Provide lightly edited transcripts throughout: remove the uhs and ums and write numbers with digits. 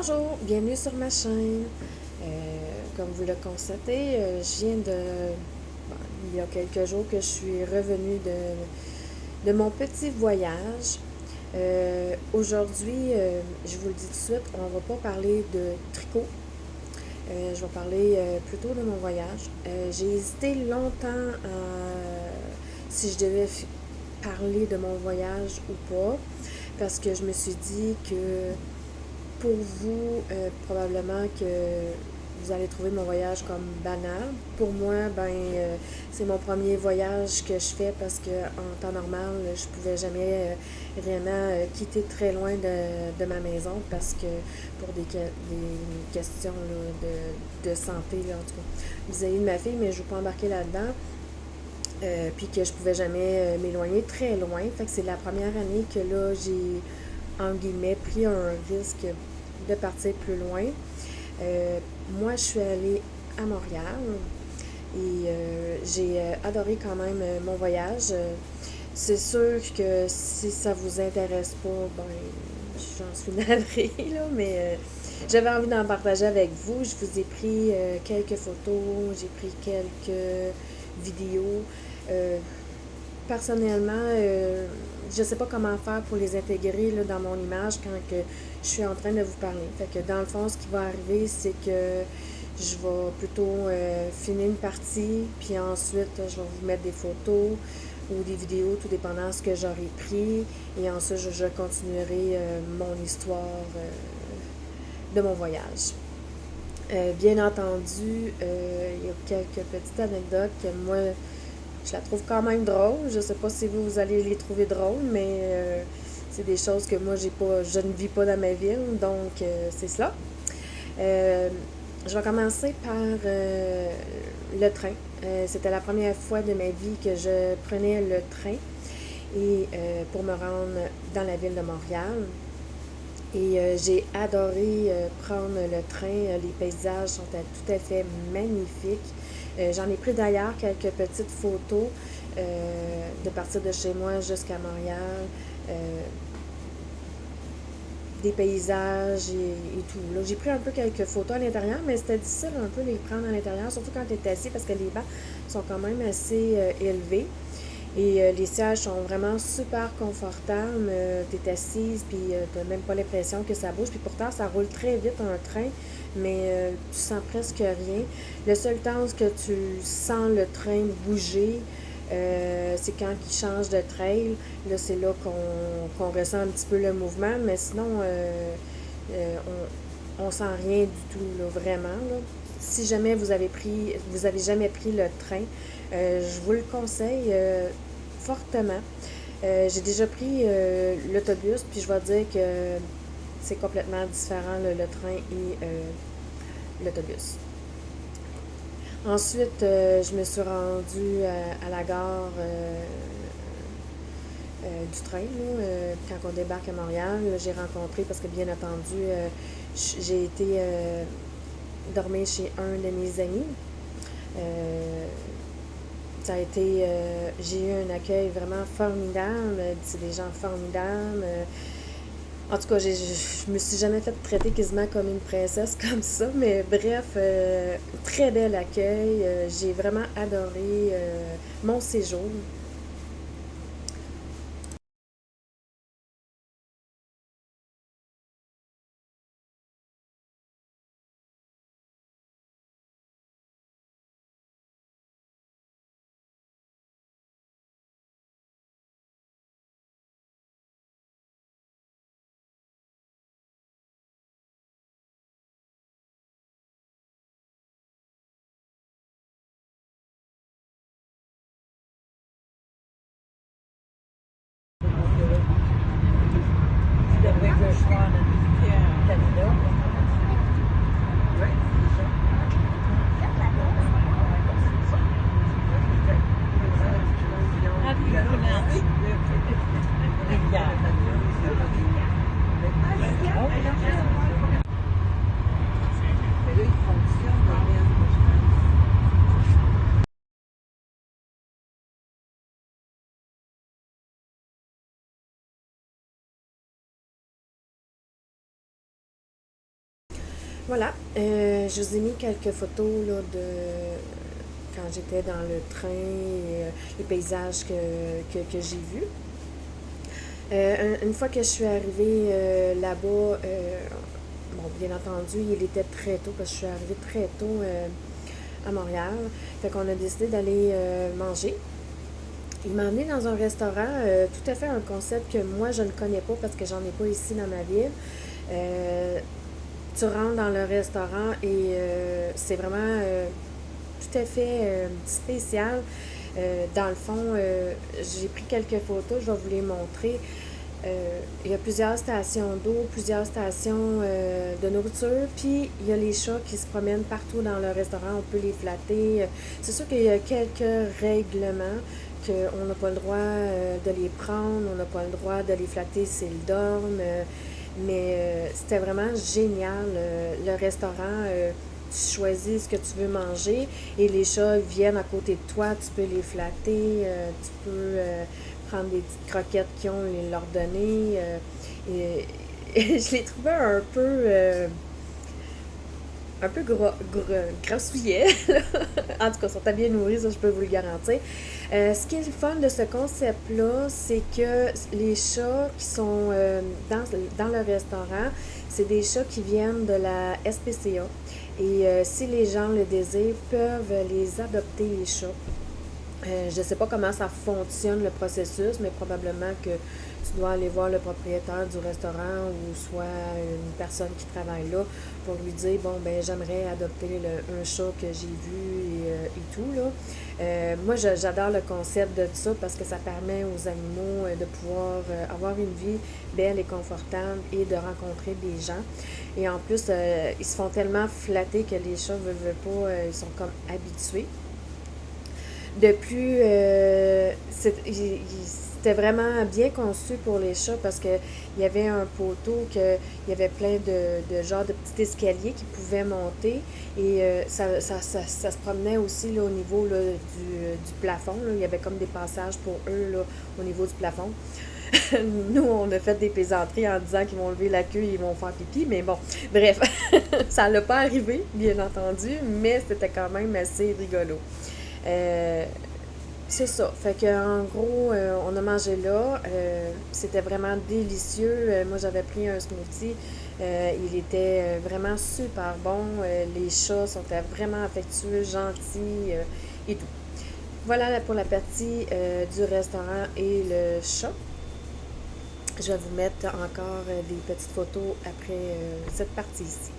Bonjour, bienvenue sur ma chaîne. Comme vous le constatez, je viens il y a quelques jours que je suis revenue de mon petit voyage. Aujourd'hui, je vous le dis tout de suite, on va pas parler de tricot. Je vais parler plutôt de mon voyage. J'ai hésité longtemps si je devais parler de mon voyage ou pas, parce que je me suis dit que pour vous, probablement que vous allez trouver mon voyage comme banal. Pour moi, c'est mon premier voyage que je fais parce que en temps normal, je pouvais jamais vraiment quitter très loin de ma maison parce que pour des questions là, de santé, là, en tout cas, vis-à-vis de ma fille, mais je ne veux pas embarquer là-dedans. Puis que je pouvais jamais m'éloigner très loin. Fait que c'est la première année que là, j'ai, en guillemets, pris un risque de partir plus loin. Moi, je suis allée à Montréal et j'ai adoré quand même mon voyage. C'est sûr que si ça vous intéresse pas, ben, j'en suis navrée, là, mais j'avais envie d'en partager avec vous. Je vous ai pris quelques photos, j'ai pris quelques vidéos. Euh, Personnellement, je ne sais pas comment faire pour les intégrer là, dans mon image quand que je suis en train de vous parler. Fait que dans le fond, ce qui va arriver, c'est que je vais plutôt finir une partie, puis ensuite, je vais vous mettre des photos ou des vidéos, tout dépendant de ce que j'aurai pris. Et ensuite, je continuerai mon histoire de mon voyage. Bien entendu, il y a quelques petites anecdotes que moi, je la trouve quand même drôle. Je sais pas si vous allez les trouver drôles, mais c'est des choses que moi, je ne vis pas dans ma ville, donc c'est cela. Euh, je vais commencer par le train. C'était la première fois de ma vie que je prenais le train et pour me rendre dans la ville de Montréal. Et j'ai adoré prendre le train. Les paysages sont tout à fait magnifiques. J'en ai pris d'ailleurs quelques petites photos de partir de chez moi jusqu'à Montréal. Des paysages et tout. Là, j'ai pris un peu quelques photos à l'intérieur, mais c'était difficile un peu de les prendre à l'intérieur, surtout quand tu es assis, parce que les bancs sont quand même assez élevés. Et les sièges sont vraiment super confortables. Tu es assise, puis tu n'as même pas l'impression que ça bouge. Puis pourtant, ça roule très vite un train, mais tu sens presque rien. Le seul temps que tu sens le train bouger, c'est quand il change de trail. Là, c'est là qu'on ressent un petit peu le mouvement, mais sinon, euh, on sent rien du tout, là, vraiment. Là. Si jamais vous avez jamais pris le train, je vous le conseille fortement. J'ai déjà pris l'autobus, puis je vais dire que c'est complètement différent le train et l'autobus. Ensuite, je me suis rendue à la gare du train, là, quand on débarque à Montréal. J'ai rencontré, parce que bien entendu, j'ai été dormir chez un de mes amis. Euh, Ça a été, j'ai eu un accueil vraiment formidable. C'est des gens formidables. En tout cas, je me suis jamais fait traiter quasiment comme une princesse comme ça, mais bref, très bel accueil. J'ai vraiment adoré mon séjour. How do you pronounce Voilà, je vous ai mis quelques photos là, de quand j'étais dans le train, les paysages que j'ai vus. Une fois que je suis arrivée là-bas, bon, bien entendu, il était très tôt parce que je suis arrivée très tôt à Montréal. Fait qu'on a décidé d'aller manger. Il m'a emmené dans un restaurant, tout à fait un concept que moi je ne connais pas parce que j'en ai pas ici dans ma ville. Euh, Tu rentres dans le restaurant et c'est vraiment tout à fait spécial. Dans le fond, j'ai pris quelques photos, je vais vous les montrer. Il y a plusieurs stations d'eau, plusieurs stations de nourriture, puis il y a les chats qui se promènent partout dans le restaurant, on peut les flatter. C'est sûr qu'il y a quelques règlements qu'on n'a pas le droit de les prendre, on n'a pas le droit de les flatter s'ils dorment, mais c'était vraiment génial. Le restaurant, tu choisis ce que tu veux manger et les chats viennent à côté de toi, tu peux les flatter, tu peux prendre des petites croquettes qu'ils ont et leur donner. Et je les trouvais un peu grassouillets. En tout cas, ils sont bien nourris, ça je peux vous le garantir. Ce qui est le fun de ce concept-là, c'est que les chats qui sont dans le restaurant, c'est des chats qui viennent de la SPCA. Et si les gens le désirent, peuvent les adopter, les chats. Je ne sais pas comment ça fonctionne le processus, mais probablement que tu dois aller voir le propriétaire du restaurant ou soit une personne qui travaille là pour lui dire bon ben j'aimerais adopter un chat que j'ai vu et tout là. Moi j'adore le concept de ça parce que ça permet aux animaux de pouvoir avoir une vie belle et confortable et de rencontrer des gens. Et en plus, ils se font tellement flatter que les chats veulent pas, ils sont comme habitués. De plus, c'était vraiment bien conçu pour les chats parce que il y avait un poteau que il y avait plein de genres de petits escaliers qui pouvaient monter et ça se promenait aussi là, au niveau là, du plafond. Là. Il y avait comme des passages pour eux là, au niveau du plafond. Nous, on a fait des plaisanteries en disant qu'ils vont lever la queue et ils vont faire pipi, mais bon, bref, ça l'a pas arrivé, bien entendu, mais c'était quand même assez rigolo. Euh, c'est ça. Fait que en gros, on a mangé là. C'était vraiment délicieux. Moi, j'avais pris un smoothie. Il était vraiment super bon. Les chats sont vraiment affectueux, gentils et tout. Voilà pour la partie du restaurant et le chat. Je vais vous mettre encore des petites photos après cette partie-ci.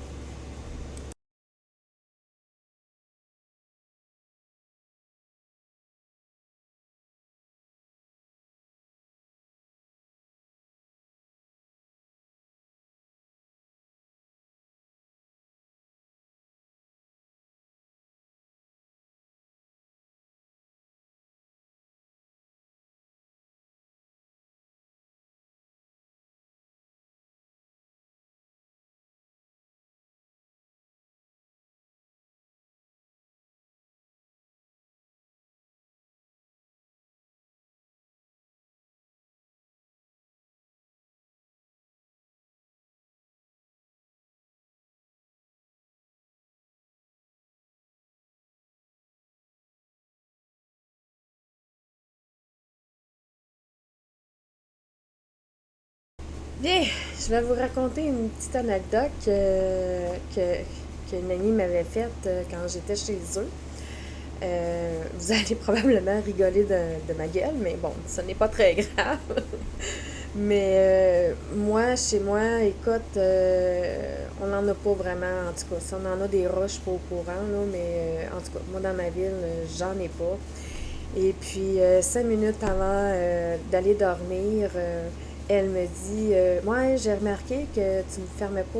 Bien, je vais vous raconter une petite anecdote qu'une amie m'avait faite quand j'étais chez eux. Vous allez probablement rigoler de ma gueule, mais bon, ce n'est pas très grave. Mais moi, chez moi, écoute, on n'en a pas vraiment, en tout cas. Si on en a des roches, je suis pas au courant, là, mais en tout cas, moi, dans ma ville, j'en ai pas. Et puis, 5 minutes avant d'aller dormir, elle me dit ouais, j'ai remarqué que tu ne fermais pas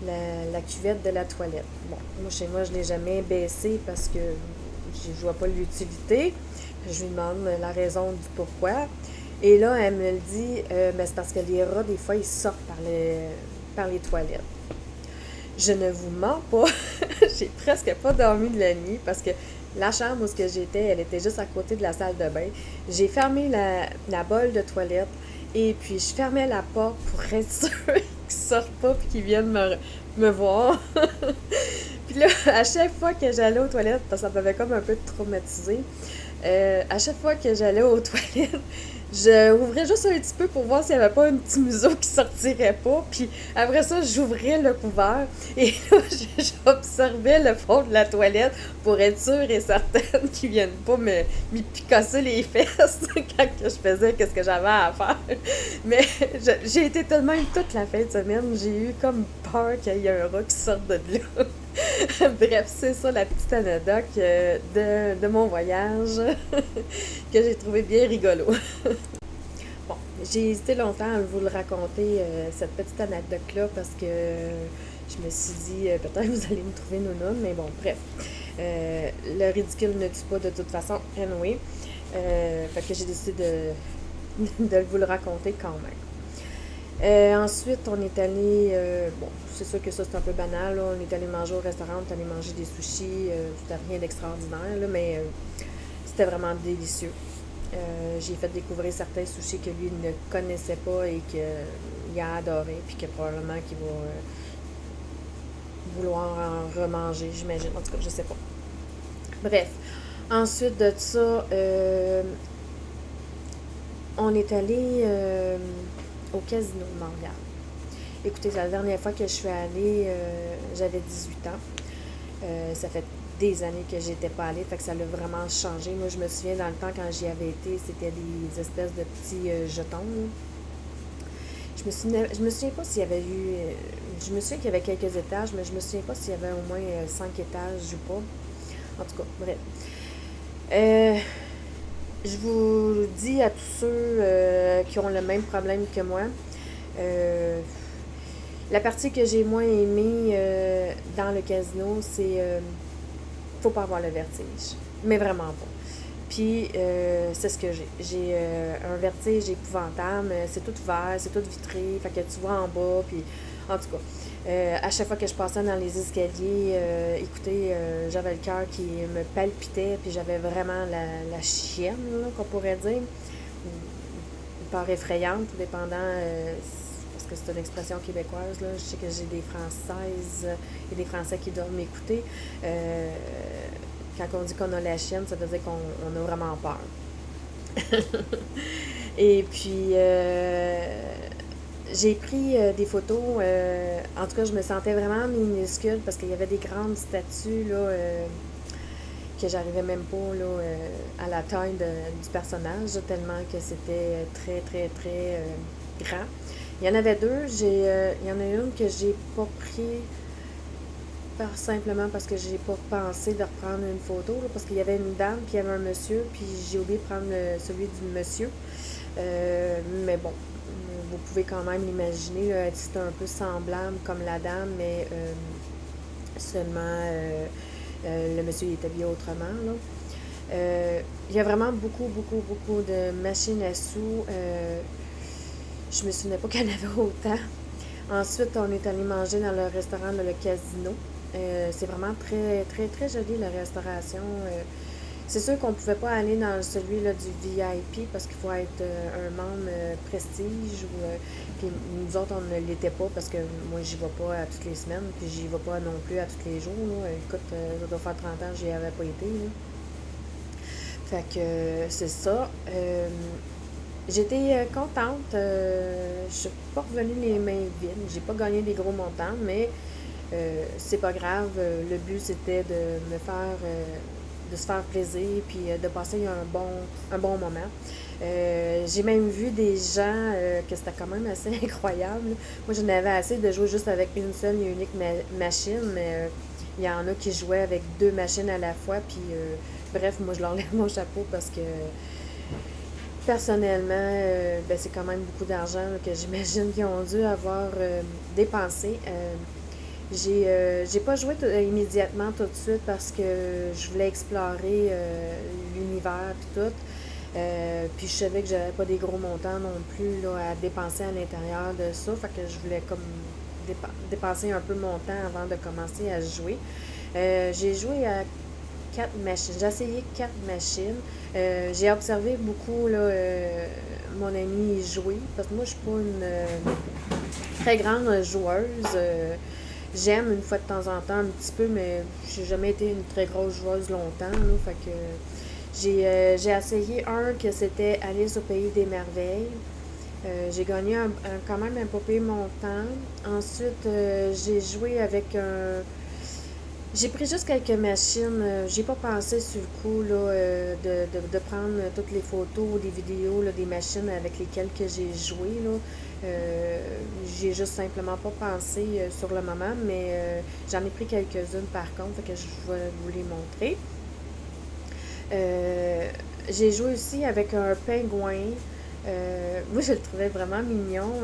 la cuvette de la toilette. Bon, moi, chez moi, je ne l'ai jamais baissée parce que je ne vois pas l'utilité. Je lui demande la raison du pourquoi. Et là, elle me le dit ben, c'est parce que les rats, des fois, ils sortent par les toilettes. Je ne vous mens pas, j'ai presque pas dormi de la nuit parce que la chambre où j'étais, elle était juste à côté de la salle de bain. J'ai fermé la bolle de toilette et puis je fermais la porte pour être sûre qui sortent pas puis qui viennent me voir. Puis là, à chaque fois que j'allais aux toilettes, parce que ça m'avait comme un peu traumatisée, à chaque fois que j'allais aux toilettes, je ouvrais juste un petit peu pour voir s'il n'y avait pas un petit museau qui sortirait pas. Puis après ça, j'ouvrais le couvert et là, j'observais le fond de la toilette pour être sûre et certaine qu'ils viennent pas me picasser les fesses quand que je faisais qu'est-ce que j'avais à faire. Mais j'ai été tellement toute la fin de semaine, j'ai eu comme peur qu'il y ait un rat qui sorte de là. Bref, c'est ça la petite anecdote de mon voyage que j'ai trouvé bien rigolo. Bon, j'ai hésité longtemps à vous le raconter, cette petite anecdote-là, parce que je me suis dit, peut-être vous allez me trouver nounoun, mais bon, bref. Le ridicule ne tue pas de toute façon, anyway. Fait que j'ai décidé de vous le raconter quand même. Ensuite, on est allé, bon, c'est sûr que ça c'est un peu banal, là. On est allé manger au restaurant, on est allé manger des sushis, c'était rien d'extraordinaire, là, mais c'était vraiment délicieux. J'ai fait découvrir certains sushis que lui ne connaissait pas et qu'il a adoré, puis que probablement qu'il va vouloir en remanger, j'imagine. En tout cas, je sais pas. Bref, ensuite de ça, on est allé au casino de Montréal. Écoutez, la dernière fois que je suis allée, j'avais 18 ans. Ça fait des années que j'étais pas allée, fait que ça l'a vraiment changé. Moi, je me souviens, dans le temps, quand j'y avais été, c'était des espèces de petits jetons, là. Je me souviens pas s'il y avait eu... je me souviens qu'il y avait quelques étages, mais je me souviens pas s'il y avait au moins 5 étages ou pas. En tout cas, bref. Je vous dis à tous ceux qui ont le même problème que moi, la partie que j'ai moins aimée dans le casino, c'est faut pas avoir le vertige. Mais vraiment pas. Puis, c'est ce que j'ai. J'ai un vertige épouvantable. C'est tout vert, c'est tout vitré. Fait que tu vois en bas. Puis, en tout cas, à chaque fois que je passais dans les escaliers, écoutez, j'avais le cœur qui me palpitait. Puis, j'avais vraiment la chienne, là, qu'on pourrait dire. Une part effrayante, tout dépendant. Parce que c'est une expression québécoise, là. Je sais que j'ai des Françaises et des Français qui doivent m'écouter. Quand on dit qu'on a la chienne, ça veut dire qu'on a vraiment peur. Et puis, j'ai pris des photos. En tout cas, je me sentais vraiment minuscule parce qu'il y avait des grandes statues là, que j'arrivais même pas là, à la taille du personnage, tellement que c'était très, très, très grand. Il y en avait deux. Il y en a une que j'ai pas pris simplement parce que j'ai pas pensé de reprendre une photo, là, parce qu'il y avait une dame, puis il y avait un monsieur, puis j'ai oublié de prendre celui du monsieur. Mais bon, vous pouvez quand même l'imaginer, c'est un peu semblable comme la dame, mais seulement le monsieur est habillé autrement, là. Il y a vraiment beaucoup, beaucoup, beaucoup de machines à sous. Je me souvenais pas qu'il y en avait autant. Ensuite, on est allé manger dans le restaurant de le Casino. C'est vraiment très, très, très joli, la restauration. C'est sûr qu'on ne pouvait pas aller dans celui là, du VIP parce qu'il faut être un membre prestige. Puis nous autres, on ne l'était pas parce que moi, j'y vais pas à toutes les semaines. Puis j'y vais pas non plus à tous les jours. Là. Écoute, ça doit faire 30 ans que j'y avais pas été. Là. Fait que c'est ça. J'étais contente. Je suis pas revenue les mains vides. J'ai pas gagné des gros montants, mais c'est pas grave. Le but, c'était de me faire... de se faire plaisir, puis de passer un bon moment. J'ai même vu des gens que c'était quand même assez incroyable. Moi, j'en avais assez de jouer juste avec une seule et unique machine, mais il y en a qui jouaient avec deux machines à la fois, puis bref, moi, je leur lève mon chapeau parce que personnellement, ben, c'est quand même beaucoup d'argent là, que j'imagine qu'ils ont dû avoir dépensé. J'ai pas joué immédiatement tout de suite parce que je voulais explorer l'univers puis tout. Puis je savais que j'avais pas des gros montants non plus là, à dépenser à l'intérieur de ça. Fait que je voulais comme dépenser un peu mon temps avant de commencer à jouer. J'ai joué à 4 machines. J'ai essayé 4 machines. J'ai observé beaucoup là, mon ami jouer. Parce que moi, je suis pas très grande joueuse. J'aime une fois de temps en temps un petit peu, mais j'ai jamais été une très grosse joueuse longtemps. Là, fait que j'ai essayé un que c'était Alice au pays des merveilles. J'ai gagné quand même un peu pire montant. Ensuite, j'ai joué avec un. J'ai pris juste quelques machines. J'ai pas pensé sur le coup là, de prendre toutes les photos, des vidéos, là, des machines avec lesquelles que j'ai joué. Là. J'ai juste simplement pas pensé sur le moment, mais j'en ai pris quelques-unes par contre, fait que je vais vous les montrer. Euh, j'ai joué aussi avec un pingouin. Moi, je le trouvais vraiment mignon.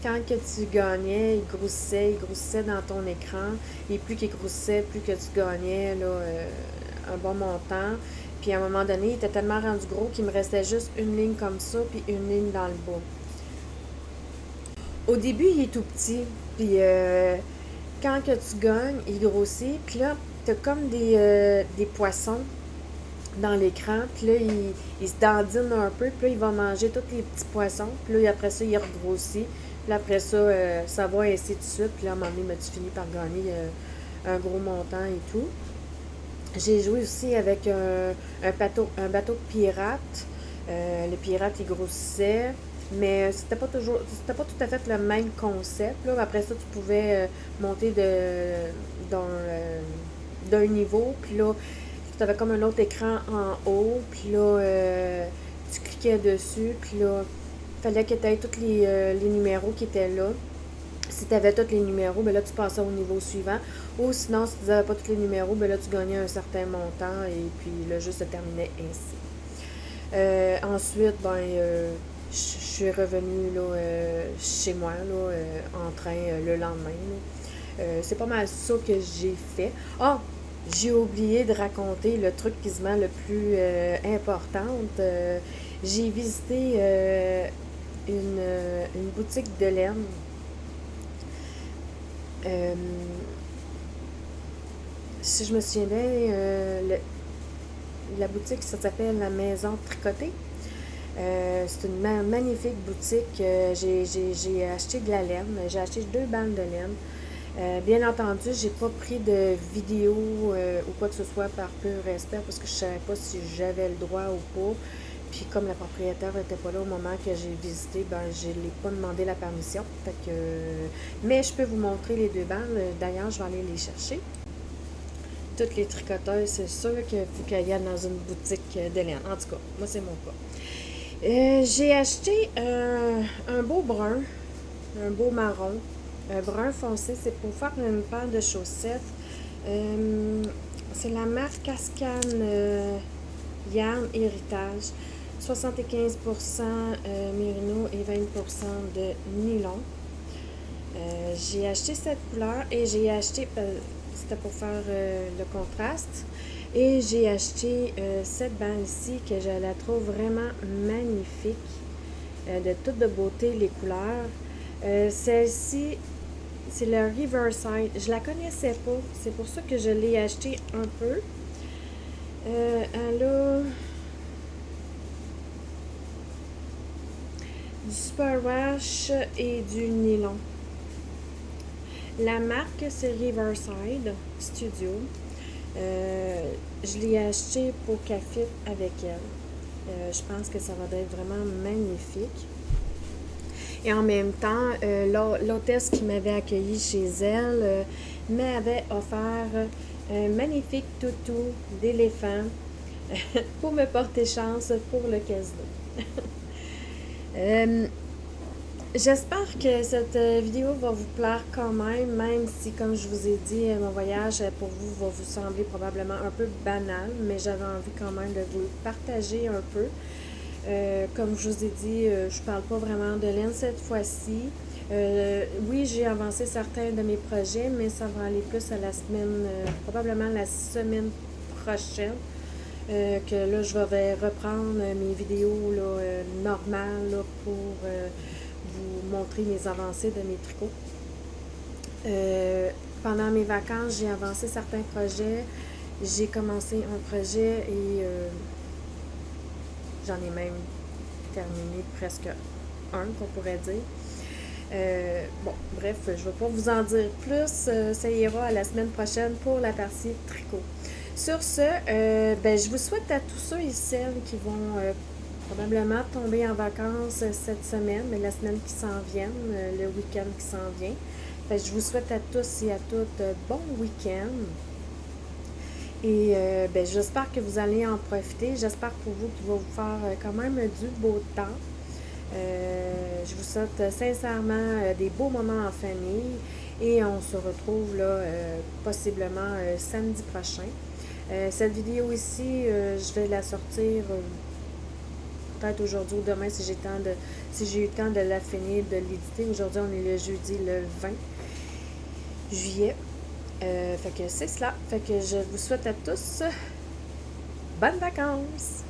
Quand que tu gagnais, il grossissait dans ton écran. Et plus qu'il grossissait, plus que tu gagnais là, un bon montant. Puis à un moment donné, il était tellement rendu gros qu'il me restait juste une ligne comme ça, puis une ligne dans le bas. Au début, il est tout petit. Puis quand que tu gagnes, il grossit. Puis là, tu as comme des poissons dans l'écran. Puis là, il se dandine un peu. Puis là, il va manger tous les petits poissons. Puis là, après ça, il regrossit. Puis là, après ça, ça va ainsi de suite. Puis là, à un moment donné, ben, tu finis par gagner un gros montant et tout. J'ai joué aussi avec un bateau de pirate. Le pirate, il grossissait. Mais c'était pas tout à fait le même concept. Là. Après ça, tu pouvais monter d'un niveau. Puis là, tu avais comme un autre écran en haut. Puis là, tu cliquais dessus. Puis là, il fallait que tu aies tous les numéros qui étaient là. Si tu avais tous les numéros, ben là, tu passais au niveau suivant. Ou sinon, si tu n'avais pas tous les numéros, ben là, tu gagnais un certain montant et puis le jeu se terminait ainsi. Ensuite, je suis revenue là, chez moi là, en train le lendemain. C'est pas mal ça que j'ai fait. Ah! J'ai oublié de raconter le truc quasiment le plus important. J'ai visité une boutique de laine. Euh, Si je me souviens bien, la boutique, ça s'appelle la Maison Tricotée. C'est une magnifique boutique. J'ai acheté de la laine. J'ai acheté 2 balles de laine. Bien entendu, j'ai pas pris de vidéo ou quoi que ce soit par pur respect parce que je savais pas si j'avais le droit ou pas. Puis comme la propriétaire n'était pas là au moment que j'ai visité, ben je l'ai pas demandé la permission. Fait que, mais je peux vous montrer les 2 balles. D'ailleurs, je vais aller les chercher. Toutes les tricoteuses, c'est sûr qu'il faut qu'elles aillent dans une boutique de laine. En tout cas, moi, c'est mon cas. J'ai acheté un beau brun, un beau marron, un brun foncé. C'est pour faire une paire de chaussettes. C'est la marque Cascane Yarn Héritage. 75% mérino et 20% de nylon. J'ai acheté cette couleur et j'ai acheté, c'était pour faire le contraste, et j'ai acheté cette balle ici que je la trouve vraiment magnifique, de toute de beauté les couleurs. Celle-ci, c'est le Riverside. Je la connaissais pas, c'est pour ça que je l'ai acheté un peu. Elle a du superwash et du nylon. La marque, c'est Riverside Studio. Je l'ai acheté pour qu'elle fit avec elle. Je pense que ça va être vraiment magnifique. Et en même temps, l'hôtesse qui m'avait accueilli chez elle m'avait offert un magnifique toutou d'éléphant pour me porter chance pour le casino. J'espère que cette vidéo va vous plaire quand même si, comme je vous ai dit, mon voyage pour vous va vous sembler probablement un peu banal, mais j'avais envie quand même de vous le partager un peu. Comme je vous ai dit, je parle pas vraiment de laine cette fois-ci. Oui, j'ai avancé certains de mes projets, mais ça va aller plus à la semaine, probablement la semaine prochaine. Que là, je vais reprendre mes vidéos là, normales là, pour vous montrer mes avancées de mes tricots. Pendant mes vacances, j'ai avancé certains projets. J'ai commencé un projet et j'en ai même terminé presque un, qu'on pourrait dire. Bon, bref, je ne vais pas vous en dire plus. Ça ira à la semaine prochaine pour la partie tricot. Sur ce, je vous souhaite à tous ceux et celles qui vont probablement tomber en vacances cette semaine, mais la semaine qui s'en vient, le week-end qui s'en vient. Je vous souhaite à tous et à toutes bon week-end. Et j'espère que vous allez en profiter. J'espère pour vous qu'il va vous faire quand même du beau temps. Je vous souhaite sincèrement des beaux moments en famille et on se retrouve là possiblement samedi prochain. Cette vidéo ici, je vais la sortir peut-être aujourd'hui ou demain si j'ai eu le temps de la finir, de l'éditer. Aujourd'hui, on est le jeudi le 20 juillet. Fait que c'est cela. Fait que je vous souhaite à tous bonnes vacances!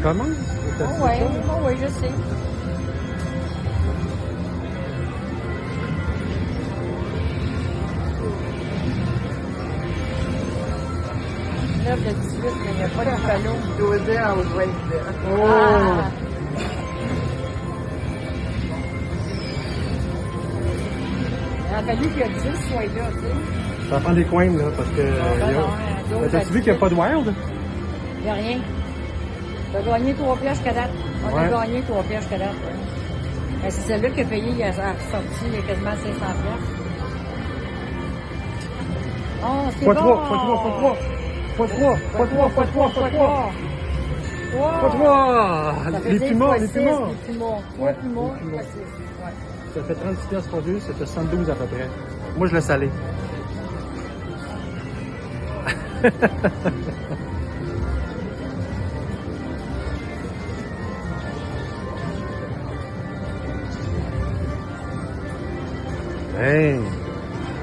Comment? Oui, je sais. L'œuvre de 18, mais il n'y a pas de panneau. It was there, I was right there. Ah. Il a fallu que 10 soient là, tu sais. Ça prend des coins, là, parce que... T'as-tu vu qu'il n'y a pas de wild? Il n'y a rien. Tu as gagné 3 pièces jusqu'à date. On a gagné 3 pièces jusqu'à date. Ouais. C'est celle-là qui a payé, il a ressorti quasiment 500 pièces. Oh, c'est bon! Fois 3! Les piments! Ouais. 3 piments, Ouais. Ouais. Ça fait 36 pièces pour 2, ça fait 72 à peu près. Moi, je laisse aller. Hey,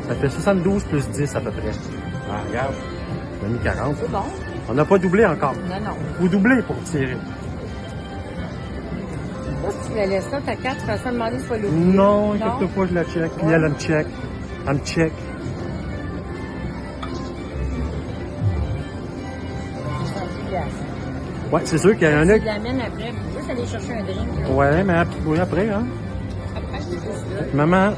ça fait 72 plus 10 à peu près. Ah, regarde, on a mis 40. C'est bon. On n'a pas doublé encore. Non. Faut doubler pour tirer. Là, si tu la laisses là, ta carte, tu vas te demander si tu vas l'ouvrir. Non, inquiète-toi pas, je la check. Puis elle me check. Elle me check. Ouais, c'est sûr qu'il y en a... Tu l'amènes après, puis juste aller chercher un drink. Là. Ouais, mais après, hein. Après, c'est juste là. Maman,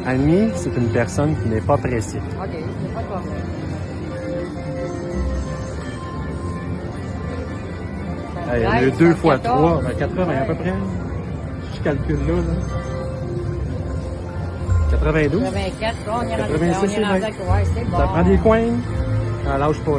Annie, c'est une personne qui n'est pas pressée. OK, c'est pas de problème. Hey, le 2 fois 3, 80 à peu près. Je calcule là. 92. 84, on est rendu 86, avec. Ouais, c'est bon. Ça prend des coins. Ah, lâche pas.